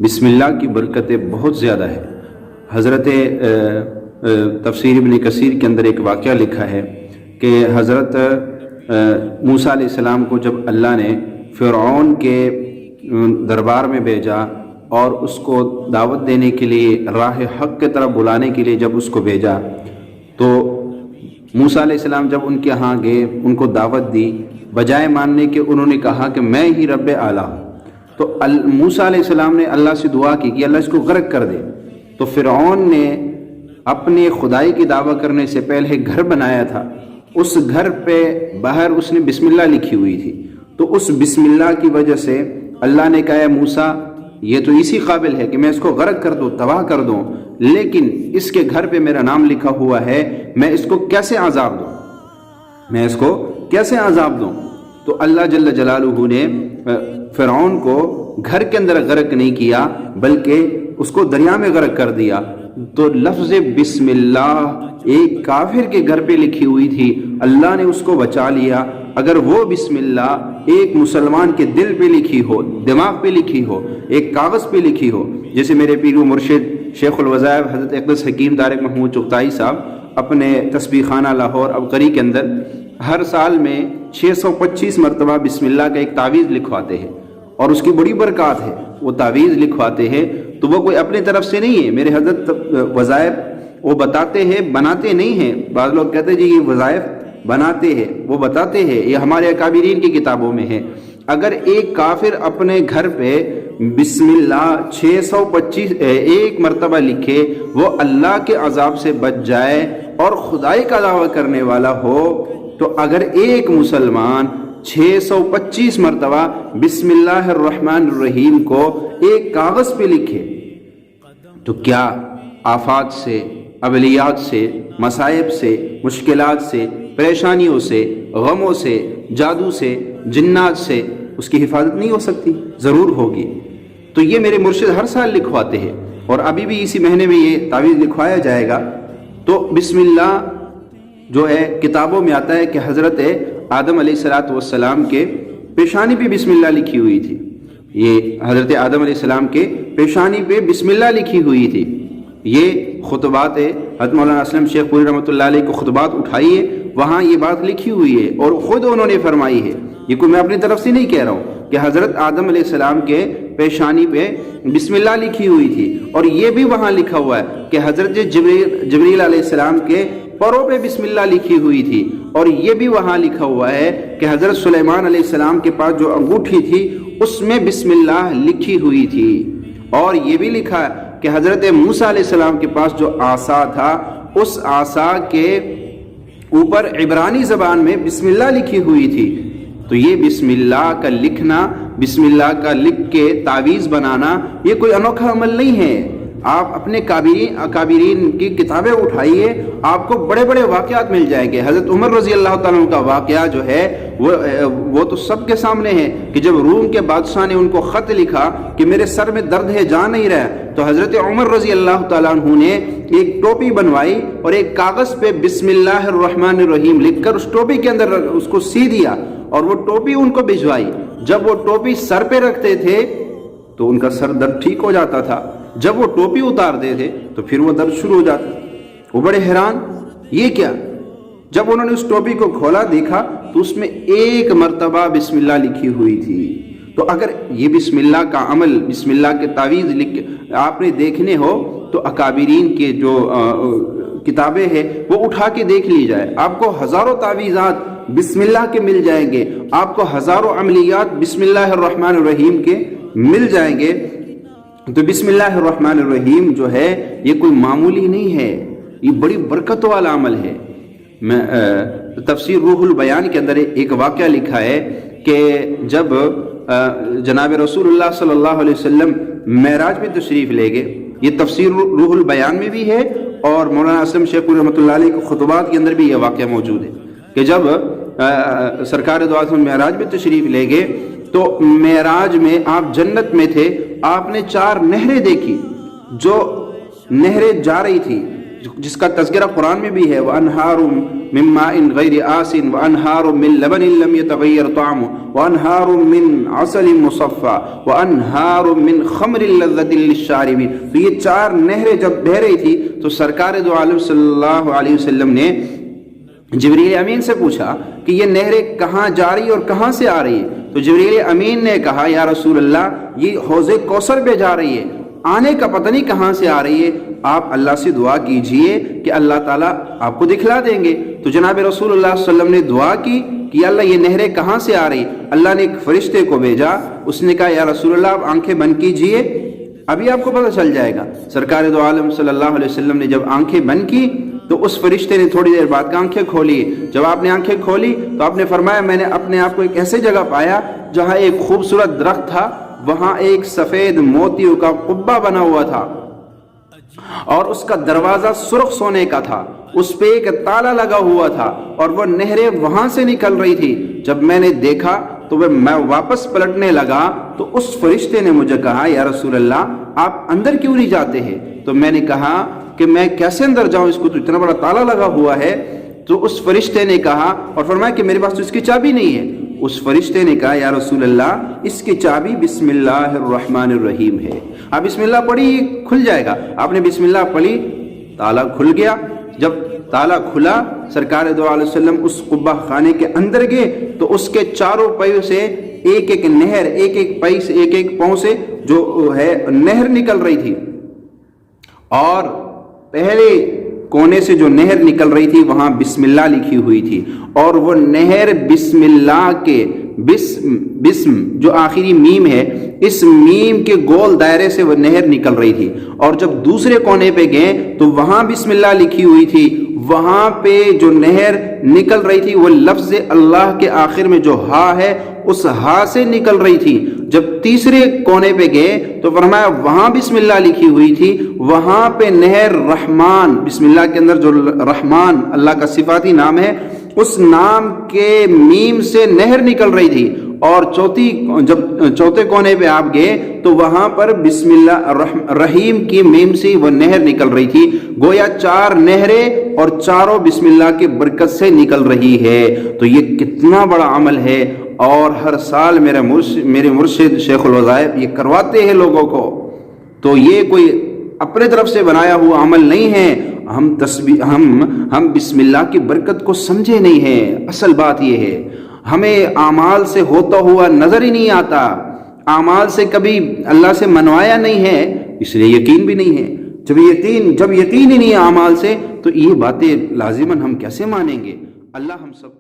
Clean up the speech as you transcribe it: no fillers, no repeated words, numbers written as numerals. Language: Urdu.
بسم اللہ کی برکتیں بہت زیادہ ہے۔ حضرت تفسیر ابن کثیر کے اندر ایک واقعہ لکھا ہے کہ حضرت موسیٰ علیہ السلام کو جب اللہ نے فرعون کے دربار میں بھیجا اور اس کو دعوت دینے کے لیے راہ حق کی طرف بلانے کے لیے جب اس کو بھیجا تو موسیٰ علیہ السلام جب ان کے ہاں گئے، ان کو دعوت دی، بجائے ماننے کے انہوں نے کہا کہ میں ہی رب اعلیٰ ہوں۔ تو موسیٰ علیہ السلام نے اللہ سے دعا کی کہ اللہ اس کو غرق کر دے۔ تو فرعون نے اپنے خدائی کی دعویٰ کرنے سے پہلے گھر بنایا تھا، اس گھر پہ باہر اس نے بسم اللہ لکھی ہوئی تھی، تو اس بسم اللہ کی وجہ سے اللہ نے کہا موسیٰ یہ تو اسی قابل ہے کہ میں اس کو غرق کر دوں، تباہ کر دوں، لیکن اس کے گھر پہ میرا نام لکھا ہوا ہے، میں اس کو کیسے عذاب دوں، میں اس کو کیسے عذاب دوں؟ تو اللہ جل جلالہ نے فرعون کو گھر کے اندر غرق نہیں کیا بلکہ اس کو دریا میں غرق کر دیا۔ تو لفظ بسم اللہ ایک کافر کے گھر پہ لکھی ہوئی تھی، اللہ نے اس کو بچا لیا۔ اگر وہ بسم اللہ ایک مسلمان کے دل پہ لکھی ہو، دماغ پہ لکھی ہو، ایک کاغذ پہ لکھی ہو، جیسے میرے پیر و مرشد شیخ الوظاۃ حضرت اقدس حکیم طارق محمود چغتائی صاحب اپنے تسبیح خانہ لاہور عبقری کے اندر ہر سال میں 625 مرتبہ بسم اللہ کا ایک تعویذ لکھواتے ہیں، اور اس کی بڑی برکات ہے۔ وہ تعویذ لکھواتے ہیں تو وہ کوئی اپنے طرف سے نہیں ہے، میرے حضرت وظائف وہ بتاتے ہیں، بناتے نہیں ہیں۔ بعض لوگ کہتے ہیں جی یہ وظائف بناتے ہیں، وہ بتاتے ہیں، یہ ہمارے اکابرین کی کتابوں میں ہے۔ اگر ایک کافر اپنے گھر پہ بسم اللہ 625 ایک مرتبہ لکھے، وہ اللہ کے عذاب سے بچ جائے اور خدائی کا دعویٰ کرنے والا ہو، تو اگر ایک مسلمان 625 مرتبہ بسم اللہ الرحمن الرحیم کو ایک کاغذ پہ لکھے تو کیا آفات سے، ابلیات سے، مصائب سے، مشکلات سے، پریشانیوں سے، غموں سے، جادو سے، جنات سے اس کی حفاظت نہیں ہو سکتی؟ ضرور ہوگی۔ تو یہ میرے مرشد ہر سال لکھواتے ہیں، اور ابھی بھی اسی مہینے میں یہ تعویذ لکھوایا جائے گا۔ تو بسم اللہ جو ہے کتابوں میں آتا ہے کہ حضرت آدم علیہ السلام کے پیشانی پہ بسم اللہ لکھی ہوئی تھی، یہ حضرت آدم علیہ السلام کے پیشانی پہ بسم اللہ لکھی ہوئی تھی۔ یہ خطبات حضرت مولانا اسلم شیخ پوری رحمۃ اللہ علیہ کو خطبات اٹھائیے، وہاں یہ بات لکھی ہوئی ہے اور خود انہوں نے فرمائی ہے، یہ کوئی میں اپنی طرف سے نہیں کہہ رہا ہوں، کہ حضرت آدم علیہ السلام کے پیشانی پہ بسم اللہ لکھی ہوئی تھی، اور یہ بھی وہاں لکھا ہوا ہے کہ حضرت جبریل علیہ السلام کے پروں پہ بسم اللہ لکھی ہوئی تھی، اور یہ بھی وہاں لکھا ہوا ہے کہ حضرت سلیمان علیہ السلام کے پاس جو انگوٹھی تھی اس میں بسم اللہ لکھی ہوئی تھی، اور یہ بھی لکھا کہ حضرت موسیٰ علیہ السلام کے پاس جو عصا تھا اس عصا کے اوپر عبرانی زبان میں بسم اللہ لکھی ہوئی تھی۔ تو یہ بسم اللہ کا لکھنا، بسم اللہ کا لکھ کے تعویذ بنانا، یہ کوئی انوکھا عمل نہیں ہے۔ آپ اپنے اکابرین کی کتابیں اٹھائیے، آپ کو بڑے بڑے واقعات مل جائیں گے۔ حضرت عمر رضی اللہ تعالیٰ عنہ کا واقعہ جو ہے وہ تو سب کے سامنے ہے کہ جب روم کے بادشاہ نے ان کو خط لکھا کہ میرے سر میں درد ہے، جا نہیں رہا، تو حضرت عمر رضی اللہ تعالیٰ عنہ نے ایک ٹوپی بنوائی اور ایک کاغذ پہ بسم اللہ الرحمن الرحیم لکھ کر اس ٹوپی کے اندر اس کو سی دیا، اور وہ ٹوپی ان کو بھجوائی۔ جب وہ ٹوپی سر پہ رکھتے تھے تو ان کا سر درد ٹھیک ہو جاتا تھا، جب وہ ٹوپی اتارتے تھے تو پھر وہ درد شروع ہو جاتا۔ وہ بڑے حیران، یہ کیا؟ جب انہوں نے اس ٹوپی کو کھولا دیکھا تو اس میں ایک مرتبہ بسم اللہ لکھی ہوئی تھی۔ تو اگر یہ بسم اللہ کا عمل، بسم اللہ کے تعویذ آپ نے دیکھنے ہو تو اکابرین کے جو کتابیں ہیں وہ اٹھا کے دیکھ لی جائے، آپ کو ہزاروں تعویذات بسم اللہ کے مل جائیں گے، آپ کو ہزاروں عملیات بسم اللہ الرحمن الرحیم کے مل جائیں گے۔ تو بسم اللہ الرحمن الرحیم جو ہے یہ کوئی معمولی نہیں ہے، یہ بڑی برکت والا عمل ہے۔ میں تفسیر روح البیان کے اندر ایک واقعہ لکھا ہے کہ جب جناب رسول اللہ صلی اللہ علیہ وسلم معراج میں تشریف لے گئے، یہ تفسیر روح البیان میں بھی ہے اور مولانا اسلم شیخ پوری رحمۃ اللہ علیہ کے خطبات کے اندر بھی یہ واقعہ موجود ہے کہ جب سرکار دو عالم معراج میں تشریف لے گئے تو معراج میں آپ جنت میں تھے، آپ نے 4 نہریں دیکھی، جو نہریں جا رہی تھی، جس کا تذکرہ قرآن میں بھی ہے، وَأَنْهَارٌ من ماء غیر آسن وانہار من لبن لم يتغیر طعمه وانہار من عسل مصفى وانہار من خمر لذۃ للشاربین۔ تو یہ 4 نہریں جب بہہ رہی تھی تو سرکار دو عالم صلی اللہ علیہ وسلم نے جبریل امین سے پوچھا کہ یہ نہریں کہاں جا رہی اور کہاں سے آ رہی ہے؟ تو جبریل امین نے کہا یا رسول اللہ یہ حوض کوثر پہ جا رہی ہے، آنے کا پتہ نہیں کہاں سے آ رہی ہے، آپ اللہ سے دعا کیجئے کہ اللہ تعالیٰ آپ کو دکھلا دیں گے۔ تو جناب رسول اللہ صلی اللہ علیہ وسلم نے دعا کی کہ اللہ یہ نہریں کہاں سے آ رہی؟ اللہ نے ایک فرشتے کو بھیجا، اس نے کہا یا رسول اللہ آپ آنکھیں بند کیجئے، ابھی آپ کو پتہ چل جائے گا۔ سرکار دو عالم صلی اللہ علیہ وسلم نے جب آنکھیں بند کی تو اس فرشتے نے تھوڑی دیر بعد آنکھیں کھولی۔ جب آپ نے آنکھیں کھولی تو آپ نے فرمایا میں نے اپنے آپ کو ایک ایسے جگہ پایا جہاں ایک خوبصورت درخت تھا، وہاں ایک سفید موتیوں کا قبہ بنا ہوا تھا اور اس کا دروازہ سرخ سونے کا تھا، اس پہ ایک تالا لگا ہوا تھا اور وہ نہریں وہاں سے نکل رہی تھی۔ جب میں نے دیکھا تو میں واپس پلٹنے لگا تو اس فرشتے نے مجھے کہا یا رسول اللہ آپ اندر کیوں نہیں جاتے ہیں؟ تو میں نے کہا کہ میں کیسے اندر جاؤں، اس کو تو اتنا بڑا تالا لگا ہوا ہے۔ تو اس فرشتے نے کہا اور فرمایا کہ میرے پاس تو اس کی چابی نہیں ہے۔ اس فرشتے نے کہا یا رسول اللہ اس کی چابی بسم اللہ الرحمن الرحیم ہے، آپ بسم اللہ پڑھی کھل جائے گا۔ آپ نے بسم اللہ پڑھی، تالا کھل گیا۔ جب تالا کھلا سرکار دو علیہ وسلم اس قبہ خانے کے اندر گئے تو اس کے چاروں پایوں سے ایک ایک نہر، ایک ایک پائی سے، ایک ایک پاؤں سے جو ہے نہر نکل رہی تھی، اور پہلے کونے سے جو نہر نکل رہی تھی وہاں بسم اللہ لکھی ہوئی تھی، اور وہ نہر بسم اللہ کے بسم جو آخری میم ہے اس میم کے گول دائرے سے وہ نہر نکل رہی تھی۔ اور جب دوسرے کونے پہ گئے تو وہاں بسم اللہ لکھی ہوئی تھی، وہاں پہ جو نہر نکل رہی تھی وہ لفظ اللہ کے آخر میں جو ہا ہے اس ہا سے نکل رہی تھی۔ جب تیسرے کونے پہ گئے تو فرمایا وہاں بسم اللہ لکھی ہوئی تھی، وہاں پہ نہر رحمان، بسم اللہ کے اندر جو رحمان اللہ کا صفاتی نام ہے اس نام کے میم سے نہر نکل رہی تھی۔ اور جب چوتھے کونے پہ آپ گئے تو وہاں پر بسم اللہ رحیم کی میم سے وہ نہر نکل رہی تھی۔ گویا 4 نہریں اور چاروں بسم اللہ کی برکت سے نکل رہی ہے۔ تو یہ کتنا بڑا عمل ہے، اور ہر سال میرے مرشد شیخ الوظاٰف یہ کرواتے ہیں لوگوں کو۔ تو یہ کوئی اپنے طرف سے بنایا ہوا عمل نہیں ہے، ہم بسم اللہ کی برکت کو سمجھے نہیں ہیں۔ اصل بات یہ ہے ہمیں اعمال سے ہوتا ہوا نظر ہی نہیں آتا، اعمال سے کبھی اللہ سے منوایا نہیں ہے، اس لیے یقین بھی نہیں ہے۔ جب یقین ہی نہیں ہے اعمال سے تو یہ باتیں لازماً ہم کیسے مانیں گے؟ اللہ ہم سب